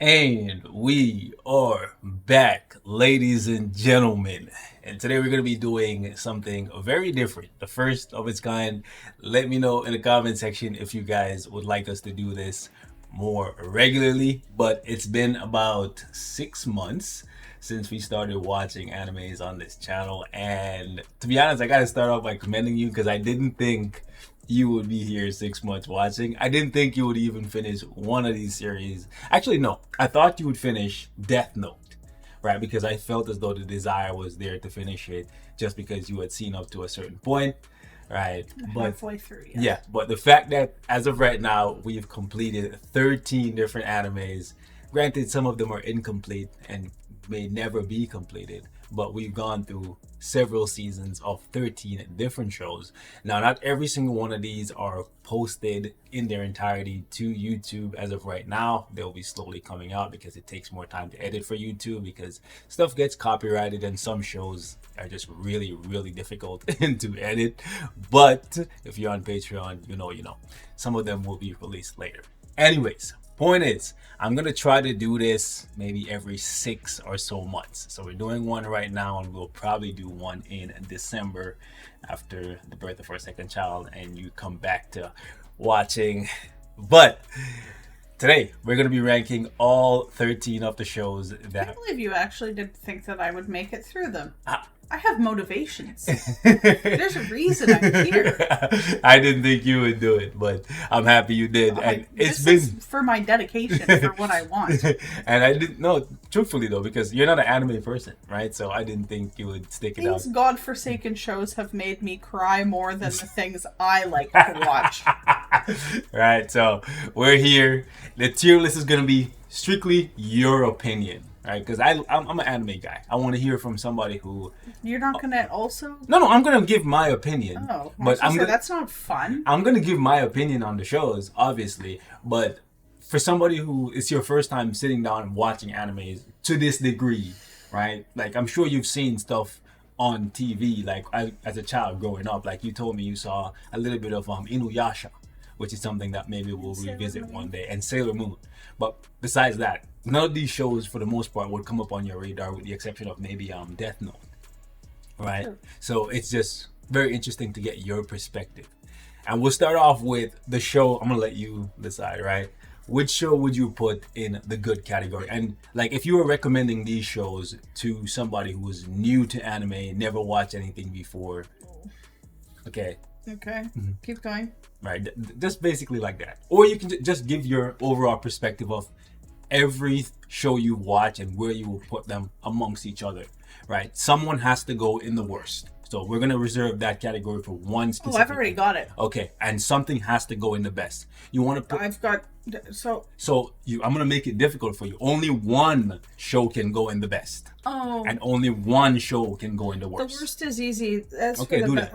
And we are back, ladies and gentlemen. And today we're going to be doing something very different, the first of its kind. Let me know in the comment section if you guys would like us to do this more regularly. But it's been about 6 months since we started watching animes on this channel. And to be honest, I got to start off by commending you because I didn't think you would be here 6 months watching. I didn't think you would even finish one of these series. Actually, no. I thought you would finish Death Note, right? Because I felt as though the desire was there to finish it just because you had seen up to a certain point, right? But Halfway through, yeah, but the fact that as of right now, we've completed 13 different animes. Granted, some of them are incomplete and may never be completed, but we've gone through several seasons of 13 different shows. Now, not every single one of these are posted in their entirety to YouTube as of right now. They'll be slowly coming out because it takes more time to edit for YouTube because stuff gets copyrighted and some shows are just really, really difficult to edit. But if you're on Patreon, you know. Some of them will be released later. Anyways, point is, I'm gonna try to do this maybe every 6 or so months. So we're doing one right now, and we'll probably do one in December after the birth of our second child, and you come back to watching. But today we're gonna be ranking all 13 of the shows I that. can't believe you actually did think that I would make it through them. I have motivations. There's a reason I'm here. I didn't think you would do it, but I'm happy you did. And it's been is for my dedication for what I want. And I didn't know, truthfully though, because you're not an anime person, right? So I didn't think you would stick it out. These godforsaken shows have made me cry more than the things I like to watch. Right, so we're here. The tier list is gonna be strictly your opinion. Right, because I'm an anime guy. I want to hear from somebody who. You're not gonna also. No, I'm gonna give my opinion. Oh, but that's not fun. I'm gonna give my opinion on the shows, obviously. But for somebody who it's your first time sitting down and watching animes to this degree, right? Like I'm sure you've seen stuff on TV. Like as a child growing up, like you told me you saw a little bit of Inuyasha, which is something that maybe we'll revisit one day, and Sailor Moon. But besides that, none of these shows, for the most part, would come up on your radar, with the exception of maybe Death Note, right? Sure. So it's just very interesting to get your perspective. And we'll start off with the show. I'm gonna let you decide, right? Which show would you put in the good category? And like, if you were recommending these shows to somebody who was new to anime, never watched anything before, okay. Keep going. Right, just basically like that. Or you can just give your overall perspective of every show you watch and where you will put them amongst each other, right? Someone has to go in the worst. So we're going to reserve that category for one specific. Oh, I've already got it. Okay, and something has to go in the best. You want to put... I've got... I'm going to make it difficult for you. Only one show can go in the best. Oh. And only one show can go in the worst. The worst is easy. That's okay, do that.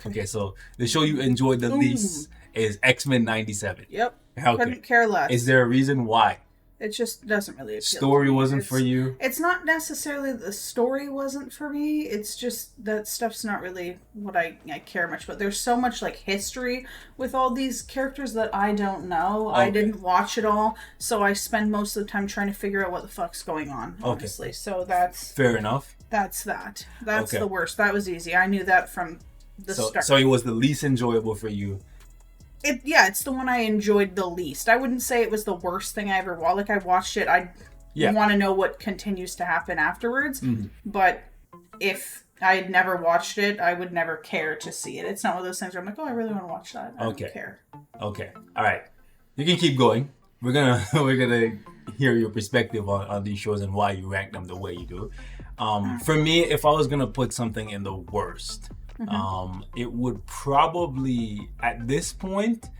Okay, so the show you enjoyed the least is X-Men 97. Yep. Okay. Couldn't care less. Is there a reason why? It just doesn't really appeal. Story wasn't for you? It's not necessarily the story wasn't for me. It's just that stuff's not really what I care much about. There's so much like history with all these characters that I don't know. Okay. I didn't watch it all, so I spend most of the time trying to figure out what the fuck's going on, honestly. Okay. So that's... Fair enough. That's the worst. That was easy. I knew that from the start. So it was the least enjoyable for you. It's the one I enjoyed the least. I wouldn't say it was the worst thing I ever watched. Like, I watched it, I want to know what continues to happen afterwards. Mm-hmm. But if I had never watched it, I would never care to see it. It's not one of those things where I'm like, oh, I really want to watch that. I don't care. Okay. All right. You can keep going. We're gonna hear your perspective on these shows and why you rank them the way you do. For me, if I was gonna put something in the worst, it would probably at this point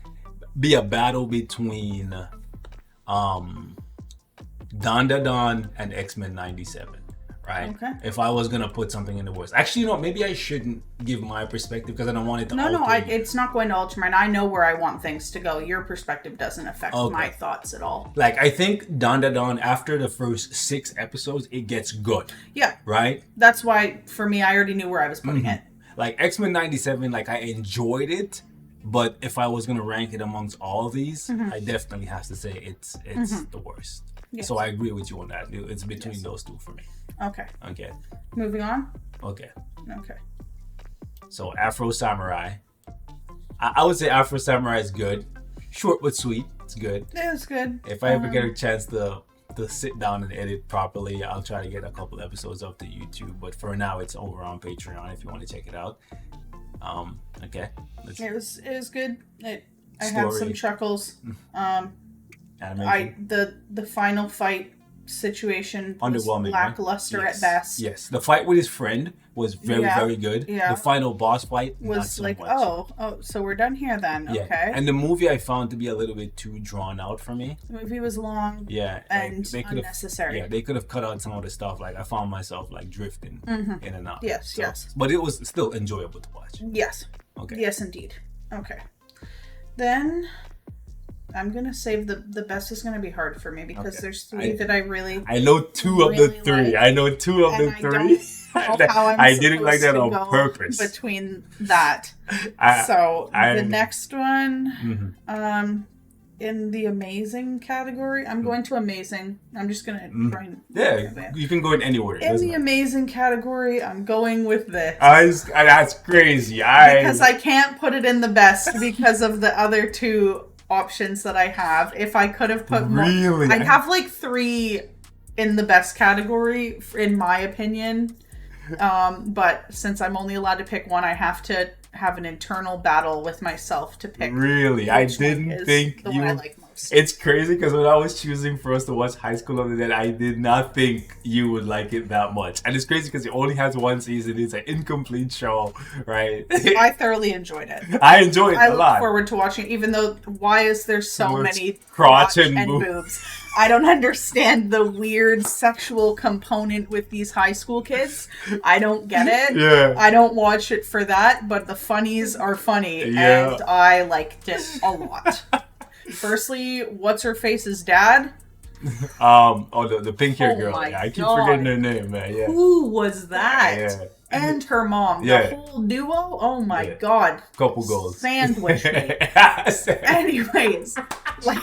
be a battle between Don and X-Men 97, right? Okay. If I was gonna put something in the worst, actually, maybe I shouldn't give my perspective because I don't want it to. It's not going to alter mine. I know where I want things to go. Your perspective doesn't affect my thoughts at all. Like, I think Don after the first 6 episodes, it gets good. Yeah. Right. That's why for me, I already knew where I was putting it. Like X-Men 97, like I enjoyed it, but if I was gonna rank it amongst all of these, I definitely have to say it's the worst. Yes. So I agree with you on that. It's between Yes. those two for me. Okay. Okay. Moving on. Okay. Okay. So Afro Samurai. I would say Afro Samurai is good. Short but sweet. It's good. It was good. If I ever get a chance to sit down and edit properly, I'll try to get a couple episodes up to YouTube. But for now, it's over on Patreon if you want to check it out. Okay. It was good. I had some chuckles. Animation. The final fight situation was Underwhelming, lackluster right? at best. Yes, the fight with his friend was very good. Yeah. The final boss fight Was not so like, much. oh, so we're done here then. Yeah. Okay. And the movie I found to be a little bit too drawn out for me. The movie was long. Yeah, and they could've- unnecessary. Yeah, they could have cut out some of the stuff. Like I found myself like drifting in and out. Yes, yes. But it was still enjoyable to watch. Yes. Okay. Yes, indeed. Okay. Then I'm gonna save the best is gonna be hard for me because there's three that I really. I know two of the three. like, I know two of the I three. don't know how I'm I didn't like that supposed to on go purpose. between that. The next one, in the amazing category, I'm going to amazing. I'm just gonna try and you can go in anywhere. In the amazing category, I'm going with this. That's crazy. Because I can't put it in the best because of the other two options that I have. If I could have put more, I have like three in the best category, in my opinion. But since I'm only allowed to pick one, I have to have an internal battle with myself to pick. Really? I didn't think the one I like most. It's crazy because when I was choosing for us to watch High School of the Dead, I did not think you would like it that much. And it's crazy because it only has one season. It's an incomplete show, right? I thoroughly enjoyed it. I enjoyed it a lot. I look forward to watching it, even though why is there so many crotch and boobs? I don't understand the weird sexual component with these high school kids. I don't get it. Yeah. I don't watch it for that, but the funnies are funny, and I liked it a lot. Firstly, what's her face's dad? The pink hair girl. Yeah, I keep forgetting her name, man. Yeah. Who was that? Yeah. And her mom. The whole duo? Oh my god. Couple goals. Sandwich me. Anyways, like,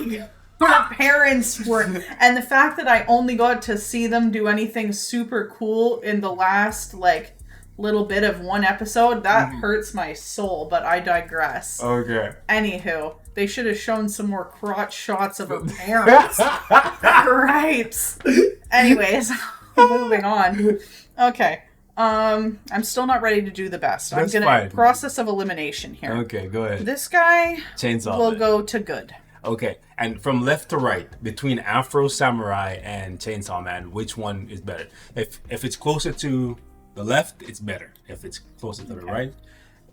her parents were, and the fact that I only got to see them do anything super cool in the last like little bit of one episode, that hurts my soul, but I digress. Okay. Anywho, they should have shown some more crotch shots of her parents. Right. Anyways, moving on. Okay. I'm still not ready to do the best. I'm gonna process of elimination here. Okay, go ahead. This guy will go to good. Okay, and from left to right, between Afro Samurai and Chainsaw Man, which one is better? If it's closer to the left, it's better. If it's closer to the right,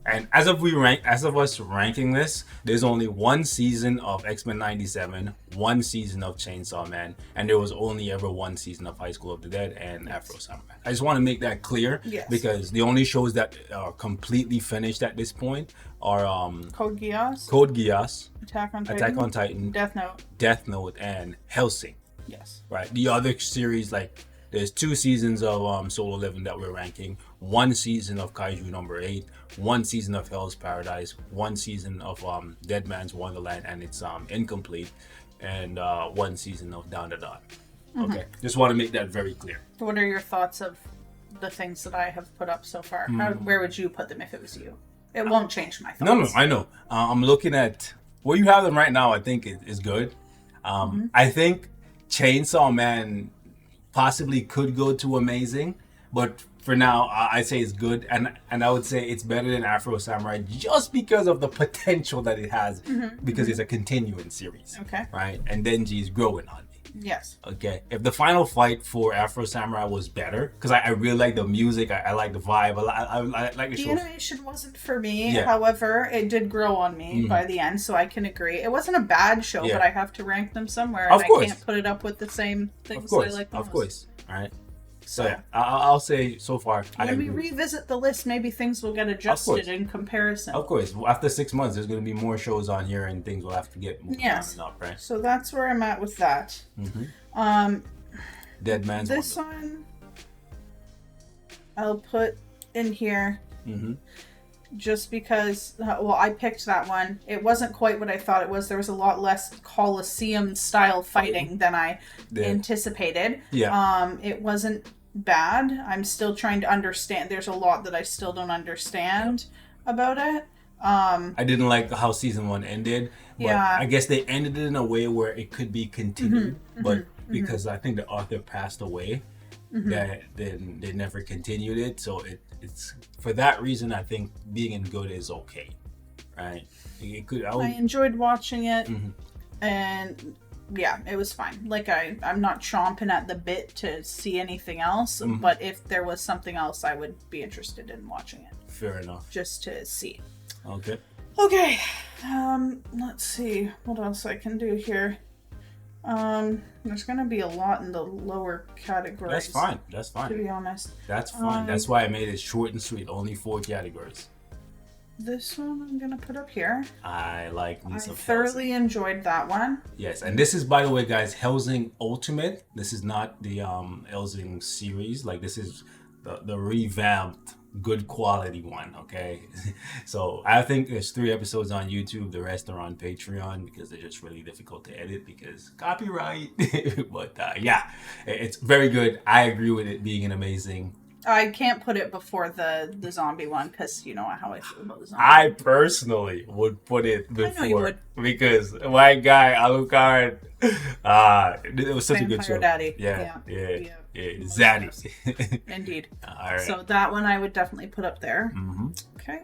and as of us ranking this, there's only one season of X-Men '97, one season of Chainsaw Man, and there was only ever one season of High School of the Dead and Afro Samurai. I just want to make that clear because the only shows that are completely finished at this point are Code Geass, Attack on Titan, Death Note, and Hellsing. Yes. Right. The other series, like, there's 2 seasons of Solo Leveling that we're ranking, 1 season of Kaiju number 8, 1 season of Hell's Paradise, 1 season of Dead Man's Wonderland, and it's incomplete, and 1 season of Down the Dot. Okay. Just want to make that very clear. What are your thoughts of the things that I have put up so far? Where would you put them if it was you? It won't change my thoughts. No, I know. I'm looking at where you have them right now. I think is good. I think Chainsaw Man possibly could go to amazing, but for now, I say it's good, and I would say it's better than Afro Samurai just because of the potential that it has, because it's a continuing series. Okay. Right, and Denji is growing on me. Yes. Okay. If the final fight for Afro Samurai was better, because I really like the music, I like the vibe, I like the show. The animation wasn't for me. However, it did grow on me by the end, so I can agree. It wasn't a bad show, but I have to rank them somewhere, and I can't put it up with the same things that I like the most. Of course. All right. So yeah, I'll say so far. When we revisit the list, maybe things will get adjusted in comparison. Of course, after 6 months, there's going to be more shows on here, and things will have to get moved on up, right? So that's where I'm at with that. Dead Man's this one, I'll put in here. just because, well, I picked that one. It wasn't quite what I thought it was. There was a lot less Colosseum style fighting than I anticipated. Yeah. It wasn't bad. I'm still trying to understand. There's a lot that I still don't understand about it. I didn't like how season 1 ended, but I guess they ended it in a way where it could be continued. But because I think the author passed away, that then they never continued it. So it's for that reason I think being in good is okay, right? It could. I enjoyed watching it, and yeah, it was fine. Like I'm not chomping at the bit to see anything else, but if there was something else, I would be interested in watching it. Fair enough. Just to see. Okay. Okay. Let's see what else I can do here. There's gonna be a lot in the lower categories. That's fine. That's fine. To be honest. That's fine. That's why I made it short and sweet. Only 4 categories. This one I'm gonna put up here. I like me some thoroughly enjoyed that one. Yes, and this is, by the way, guys, Helsing Ultimate. This is not the Helsing series. Like, this is the revamped good quality one, okay? So I think there's 3 episodes on YouTube. The rest are on Patreon because they're just really difficult to edit because copyright. But yeah, it's very good. I agree with it being an amazing. I can't put it before the zombie one because you know how I feel about the zombie. I personally would put it before. I know you would. Because my guy Alucard, it was such Vampire a good show. Daddy. Yeah. Zaddy. Indeed. All right. So that one I would definitely put up there. Okay.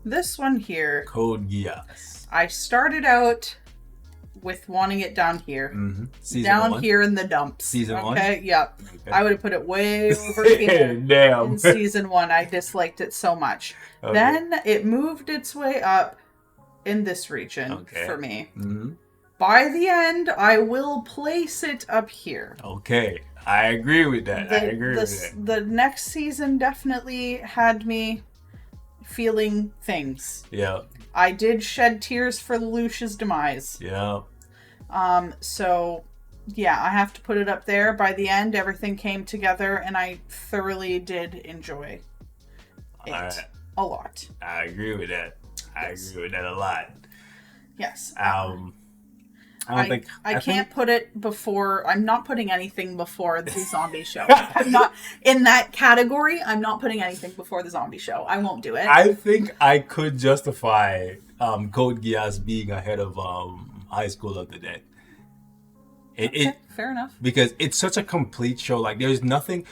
This one here. Code Geass. I started out with wanting it down here. Down 1? Here in the dumps. Season 1? Okay, yep. Okay. I would have put it way over here. Damn. In season 1. I disliked it so much. Okay. Then it moved its way up in this region for me. By the end, I will place it up here. Okay. I agree with that. The next season definitely had me feeling things. Yeah. I did shed tears for Lucia's demise. Yeah. So, yeah, I have to put it up there. By the end, everything came together, and I thoroughly did enjoy it a lot. I agree with that. I agree with that a lot. Yes. I can't put it before. I'm not putting anything before the zombie show. I'm not in that category. I'm not putting anything before the zombie show. I won't do it. I think I could justify Code Geass being ahead of High School of the Dead. Fair enough. Because it's such a complete show. Like, there's nothing,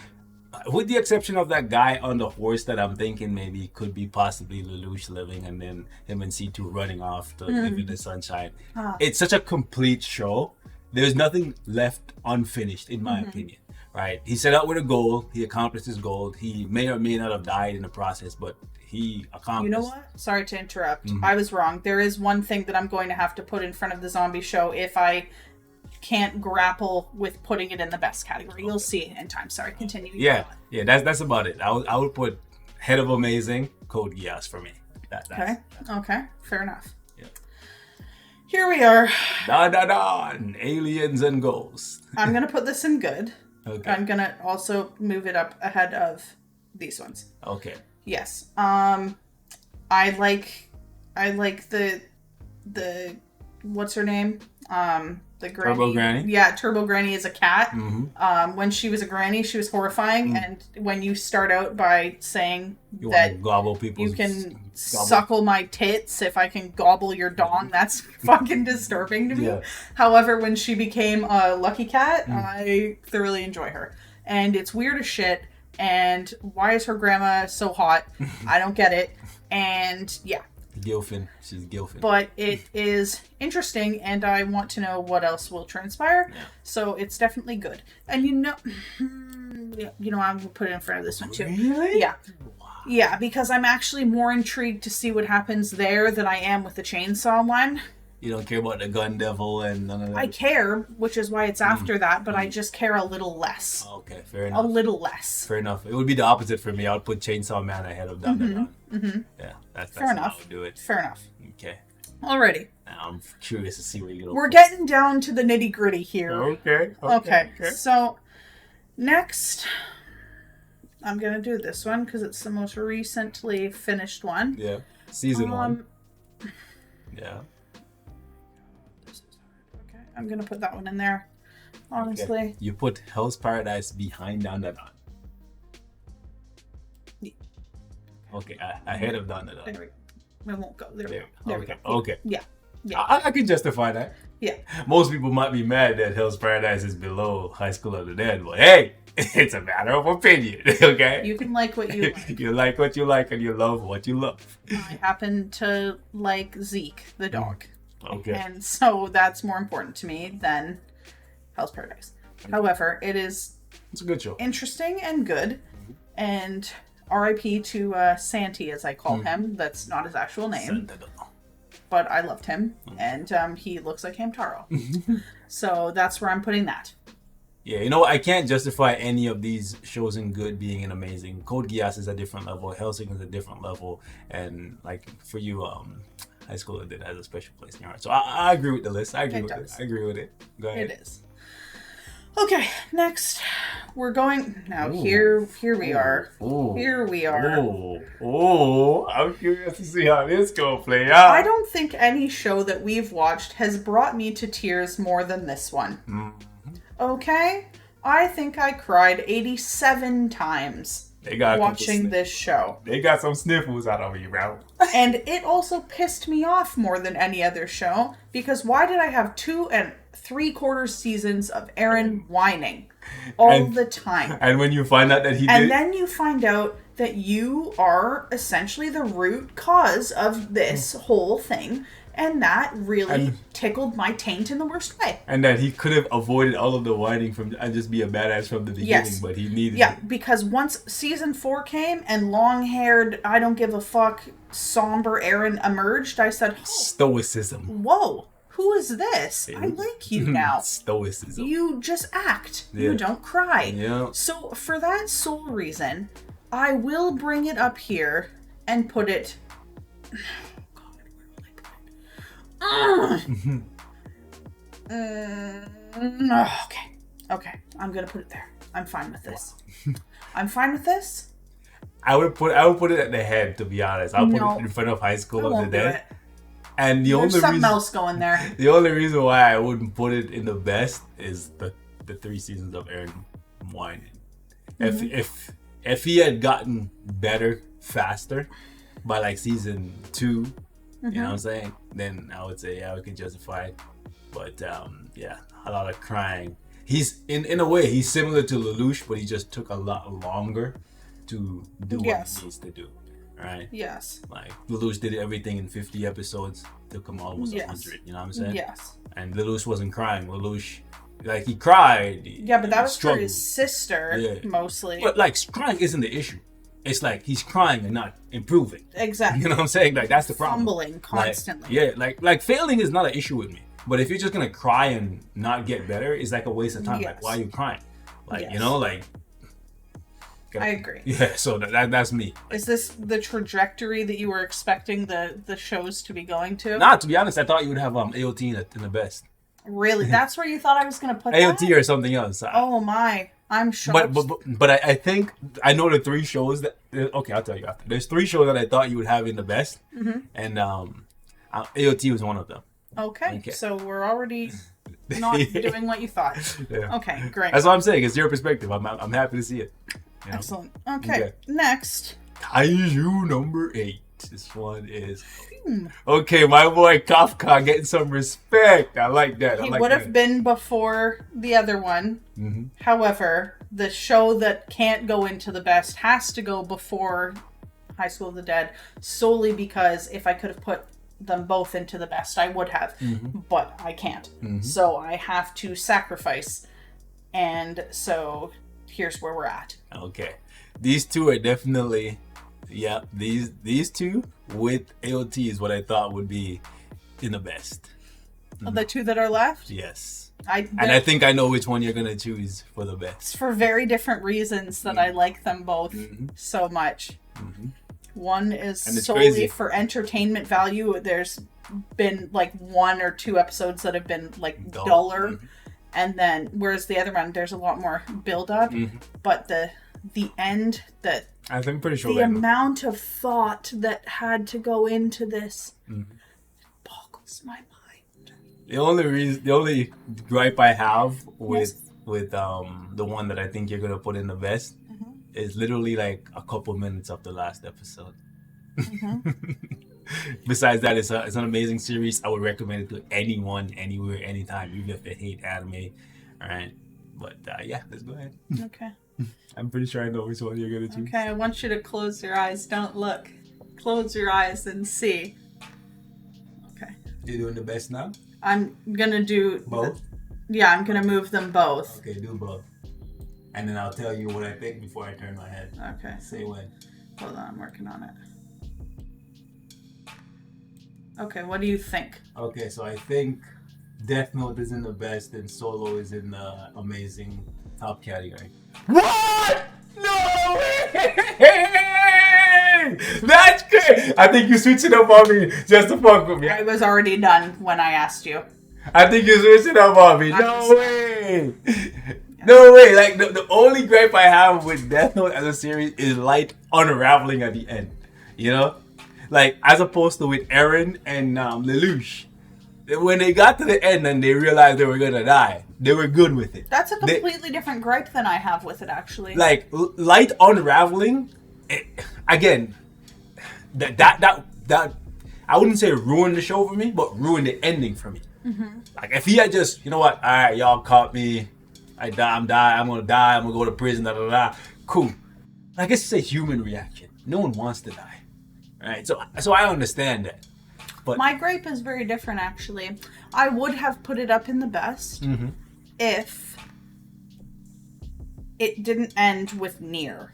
with the exception of that guy on the horse that I'm thinking maybe could be possibly Lelouch living, and then him and C2 running off to live in the sunshine. It's such a complete show. There's nothing left unfinished, in my opinion. Right? He set out with a goal. He accomplished his goal. He may or may not have died in the process, but he accomplished. You know what? Sorry to interrupt. I was wrong. There is one thing that I'm going to have to put in front of the zombie show if I can't grapple with putting it in the best category. You'll see in time. Sorry, continue. Yeah, that's about it. I would put Head of Amazing, Code Geass for me. Okay, fair enough. Yeah. Here we are. Aliens and ghosts. I'm gonna put this in good. Okay. I'm gonna also move it up ahead of these ones. Okay. Yes. I like the what's her name? The granny. Turbo Granny? Yeah, Turbo Granny is a cat. When she was a granny, she was horrifying. And when you start out by saying that you can suckle my tits if I can gobble your dong, that's fucking disturbing to me. Yeah. However, when she became a lucky cat, I thoroughly enjoy her. And it's weird as shit. And why is her grandma so hot? I don't get it. And yeah. Gilfin. She's Gilfin. But it is interesting, and I want to know what else will transpire. Yeah. So it's definitely good. And I'm going to put it in front of this one too. Really? Yeah. Wow. Yeah, because I'm actually more intrigued to see what happens there than I am with the chainsaw one. You don't care about the gun devil and none of that? I care, which is why it's after that, but I just care a little less. Okay, fair enough. A little less. Fair enough. It would be the opposite for me. I would put Chainsaw Man ahead of Dun. Yeah, that's fair enough. How I would do it. Fair enough. Okay. Alrighty. Now I'm curious to see where you go. We're getting down to the nitty gritty here. Okay. So, next, I'm gonna do this one because it's the most recently finished one. Yeah. Season 1. Yeah. Okay, I'm gonna put that one in there. Honestly. Okay. You put Hell's Paradise behind Dawn da Dawn. Yeah. Okay, ahead of Dawn da Dawn. There we won't go. There we go. There we go. Okay. Yeah. I can justify that. Yeah. Most people might be mad that Hell's Paradise is below High School of the Dead, but hey, it's a matter of opinion, okay? You can like what you like. You like what you like and you love what you love. I happen to like Zeke, the dog. Okay. And so that's more important to me than Hell's Paradise. However, it's a good show. Interesting and good. And R.I.P. to Santi, as I call him. That's not his actual name. But I loved him. And he looks like Hamtaro. So that's where I'm putting that. Yeah, you know, I can't justify any of these shows in good being an amazing. Code Geass is a different level. Hellsing is a different level. And like for you, High School of the Dead has a special place in your heart. So I agree with the list. I agree with it. Go ahead. It is. Okay, next we're going now. Here we are. Here we are. I'm curious to see how this gonna play out. I don't think any show that we've watched has brought me to tears more than this one. Mm-hmm. Okay, I think I cried 87 times watching this show. They got some sniffles out of me, bro. And it also pissed me off more than any other show because why did I have 2 3/4 seasons of Aaron whining all the time? And when you find out that he did... And then you find out that you are essentially the root cause of this whole thing. And that really tickled my taint in the worst way. And that he could have avoided all of the whining and just be a badass from the beginning, but he needed it. Because once season 4 came and long-haired, I don't give a fuck, somber Aaron emerged, I said, Stoicism. Whoa. Who is this? I like you now. Stoicism. You just act. Yeah. You don't cry. Yeah. So for that sole reason, I will bring it up here and put it... God, where will I put it? Okay. I'm gonna put it there. I'm fine with this. I'm fine with this. I would put it at the head, to be honest. I'll put it in front of High School of the Dead. And there's something else going there. The only reason why I wouldn't put it in the best is the 3 seasons of Aaron whining. If he had gotten better faster by like season 2, you know what I'm saying? Then I would say we can justify it. But a lot of crying. He's in a way he's similar to Lelouch, but he just took a lot longer to do what he needs to do. Right? Yes. Like Lelouch did everything in 50 episodes. Took him almost 100. You know what I'm saying? Yes. And Lelouch wasn't crying. Lelouch, like he cried. But that was struggled. For his sister mostly. But like crying isn't the issue. It's like he's crying and not improving. Exactly. You know what I'm saying? Like that's the problem. Fumbling constantly. Like failing is not an issue with me. But if you're just gonna cry and not get better, it's like a waste of time. Like why are you crying? Like you know, like. I agree. Yeah, so that's me. Is this the trajectory that you were expecting the shows to be going to? Nah, to be honest, I thought you would have AOT in the best. Really? That's where you thought I was going to put AOT that? Or something else. Oh my. I'm shocked. But I think, I know the 3 shows that... Okay, I'll tell you after. There's 3 shows that I thought you would have in the best. And AOT was one of them. Okay. So we're already... not doing what you thought. Yeah. Okay, great. That's what I'm saying. It's your perspective. I'm happy to see it. You know? Excellent. Okay, next. Kaiju number 8. This one is... Okay, my boy Kafka getting some respect. I like that. He would have been before the other one. However, the show that can't go into the best has to go before High School of the Dead, solely because if I could have put them both into the best, I would have. But I can't. So I have to sacrifice. And so... here's where we're at. Okay. These 2 are definitely, these 2 with AOT is what I thought would be in the best. The 2 that are left? Yes. And I think I know which one you're going to choose for the best. It's for very different reasons that I like them both so much. One is solely for entertainment value. There's been like 1 or 2 episodes that have been like duller. And then, whereas the other one, there's a lot more build up. But the the end, that I'm pretty sure the amount of thought that had to go into this boggles my mind. the only gripe I have with the one that I think you're gonna put in the best is literally like a couple minutes of the last episode. Besides that, it's an amazing series. I would recommend it to anyone, anywhere, anytime, even if they hate anime. All right, but yeah, let's go ahead. Okay. I'm pretty sure I know which one you're gonna choose. Okay, I want you to close your eyes. Don't look. Close your eyes and see. Okay. You're doing the best now? I'm gonna do both. I'm gonna move them both. Okay, do both. And then I'll tell you what I think before I turn my head. Okay. Say when. Hold on, I'm working on it. Okay, what do you think? Okay, so I think Death Note is in the best and Solo is in the amazing top category. What? No way! That's great! I think you switched it up on me just to fuck with me. I was already done when I asked you. I think you switched it up on me. No way! No way! Like, the only gripe I have with Death Note as a series is light unraveling at the end. You know? Like, as opposed to with Eren and Lelouch. When they got to the end and they realized they were gonna die, they were good with it. That's a completely different gripe than I have with it, actually. Like, light unraveling, again, that I wouldn't say ruined the show for me, but ruined the ending for me. Like, if he had just, you know what, all right, y'all caught me, I'm gonna go to prison, cool. Like, it's just a human reaction. No one wants to die. Right, so I understand that. But my gripe is very different, actually. I would have put it up in the best if it didn't end with Nier.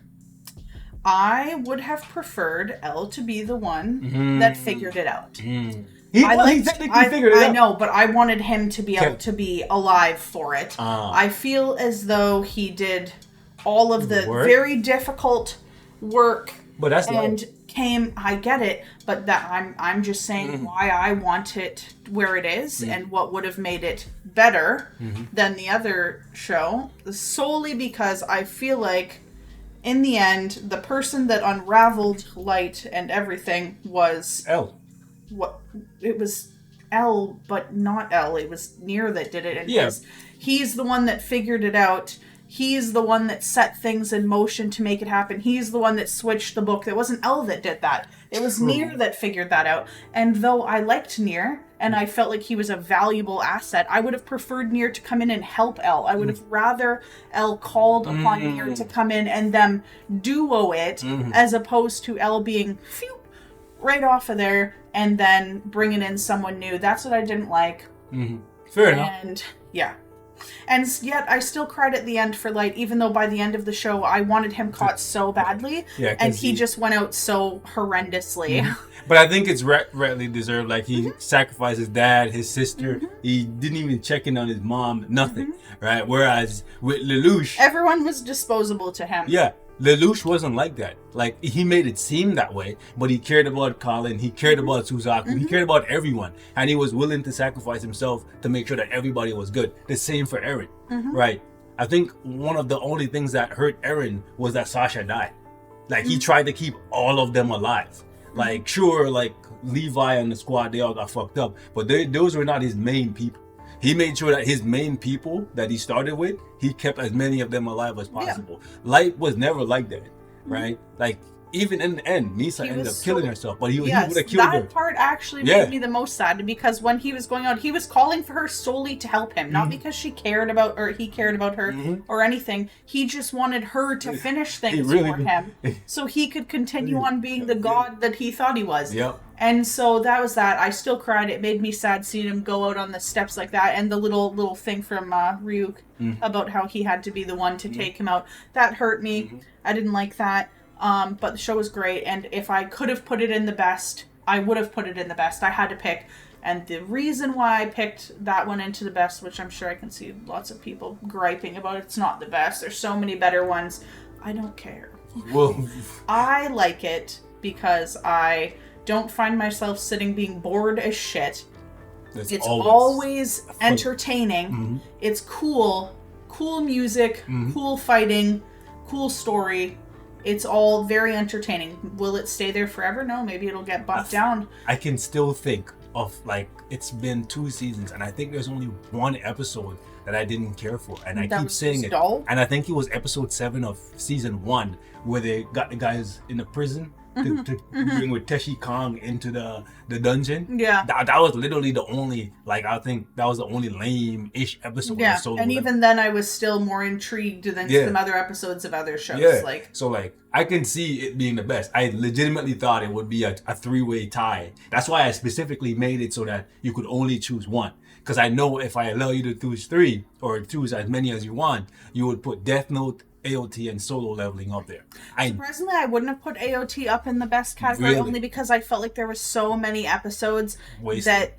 I would have preferred L to be the one that figured it out. He technically figured it out. I know, but I wanted him to be able to be alive for it. I feel as though he did all of the very difficult work. But that's I get it, but that I'm just saying why I want it where it is and what would have made it better than the other show, solely because I feel like in the end the person that unraveled Light and everything was L. What it was L, but not L. It was Nier that did it, and he's the one that figured it out. He's the one that set things in motion to make it happen. He's the one that switched the book. It wasn't L that did that. It was Nier that figured that out. And though I liked Nier, and I felt like he was a valuable asset, I would have preferred Nier to come in and help L. I would have rather L called upon Nier to come in and them duo it, as opposed to L being right off of there and then bringing in someone new. That's what I didn't like. Fair enough. And yeah. And yet, I still cried at the end for Light, even though by the end of the show, I wanted him caught so badly, and he just went out so horrendously. But I think it's rightly deserved. Like, he sacrificed his dad, his sister. He didn't even check in on his mom, nothing, right? Whereas with Lelouch... everyone was disposable to him. Yeah. Lelouch wasn't like that. Like, he made it seem that way, but he cared about Colin, he cared about Suzaku, he cared about everyone, and he was willing to sacrifice himself to make sure that everybody was good. The same for Eren, right? I think one of the only things that hurt Eren was that Sasha died. Like, he tried to keep all of them alive. Like, sure, like, Levi and the squad, they all got fucked up, but those were not his main people. He made sure that his main people that he started with, he kept as many of them alive as possible. Light was never like that, right? Like, even in the end, Misa ended up killing herself, but he would have killed her. That part actually made me the most sad, because when he was going out, he was calling for her solely to help him, not because she cared about, or he cared about her, or anything. He just wanted her to finish things for him, so he could continue on being the god that he thought he was. And so that was that. I still cried. It made me sad seeing him go out on the steps like that, and the little thing from Ryuk about how he had to be the one to take him out. That hurt me. I didn't like that. But the show was great, and if I could have put it in the best, I would have put it in the best. I had to pick. And the reason why I picked that one into the best, which I'm sure I can see lots of people griping about, it's not the best. There's so many better ones. I don't care. Well, I like it because I don't find myself sitting being bored as shit. It's always entertaining. It's cool music, cool fighting. cool story. It's all very entertaining. Will it stay there forever? No, maybe it'll get bumped down. I can still think of, like, it's been 2 seasons, and I think there's only one episode that I didn't care for, and I keep saying it. Dull? And I think it was episode 7 of season 1, where they got the guys in the prison to bring with Teshi Kong into the dungeon. Yeah. That was literally the only, like, I think that was the only lame-ish episode Yeah, of Solo and Leveling. even then I was still more intrigued than some other episodes of other shows. Yeah. Like, So, like, I can see it being the best. I legitimately thought it would be a 3-way tie. That's why I specifically made it so that you could only choose one. Because I know if I allow you to choose 3 or choose as many as you want, you would put Death Note, AOT, and Solo Leveling up there. Surprisingly, I wouldn't have put AOT up in the best category, Really? only because I felt like there were so many episodes Wasted. that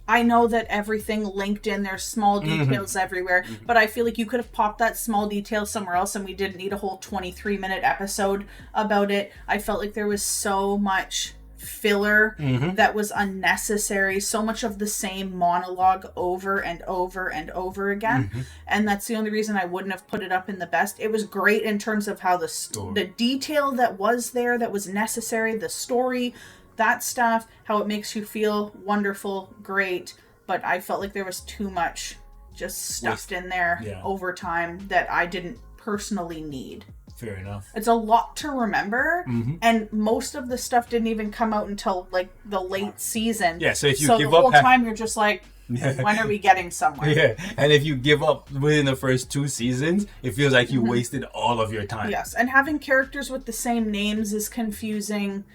I know that everything linked in. There's small details everywhere, but I feel like you could have popped that small detail somewhere else, and we didn't need a whole 23-minute episode about it. I felt like there was so much filler that was unnecessary, so much of the same monologue over and over and over again, and that's the only reason I wouldn't have put it up in the best. It was great in terms of how the detail that was there, that was necessary, the story, that stuff, how it makes you feel wonderful, great, but I felt like there was too much just stuffed in there over time that I didn't personally need. Fair enough. It's a lot to remember, and most of the stuff didn't even come out until like the late season. Yeah, so if you give give the whole up time you're just like, when are we getting somewhere? Yeah, and if you give up within the first 2 seasons, it feels like you wasted all of your time. Yes, and having characters with the same names is confusing.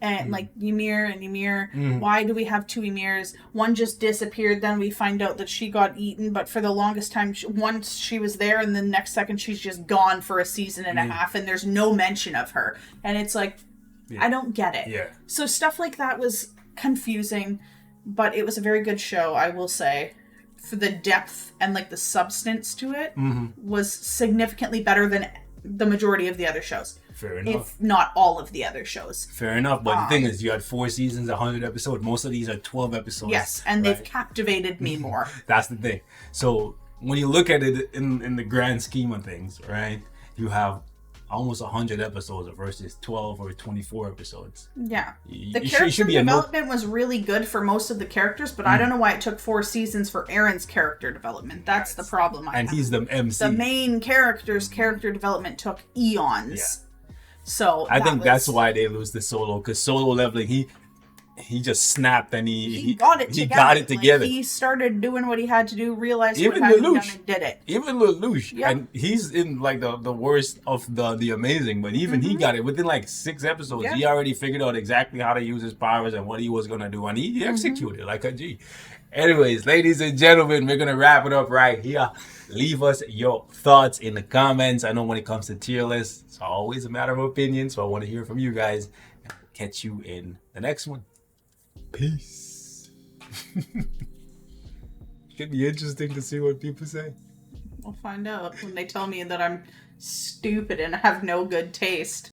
And like Ymir and Ymir, why do we have 2 Emirs? One just disappeared, then we find out that she got eaten, but for the longest time, once she was there, and the next second she's just gone for a season and a half, and there's no mention of her. And it's like, I don't get it. Yeah. So stuff like that was confusing, but it was a very good show, I will say. For the depth and like the substance to it was significantly better than the majority of the other shows. Fair enough. If not all of the other shows. Fair enough, but the thing is, you had 4 seasons, 100 episodes. Most of these are 12 episodes. Yes, and they've captivated me more. That's the thing. So when you look at it in the grand scheme of things, right? You have almost 100 episodes versus 12 or 24 episodes. Yeah. The You character should be development was really good for most of the characters, but I don't know why it took 4 seasons for Aaron's character development. That's the problem I have. And he's the MC. The main character's character development took eons. Yeah. So I think that's why they lose the Solo, because Solo Leveling, he just snapped and he got it together. He got it together. Like, he started doing what he had to do, realized Even what had to be done, Lelouch. and did it. Even Lelouch, Yep. and he's in like the worst of the amazing, but even he got it within like 6 episodes. Yeah. He already figured out exactly how to use his powers and what he was gonna do, and he executed like a G. Anyways, ladies and gentlemen, we're gonna wrap it up right here. Leave us your thoughts in the comments. I know when it comes to tier lists, it's always a matter of opinion, so I want to hear from you guys. Catch you in the next one. Peace. Should be interesting to see what people say. We'll find out when they tell me that I'm stupid and have no good taste.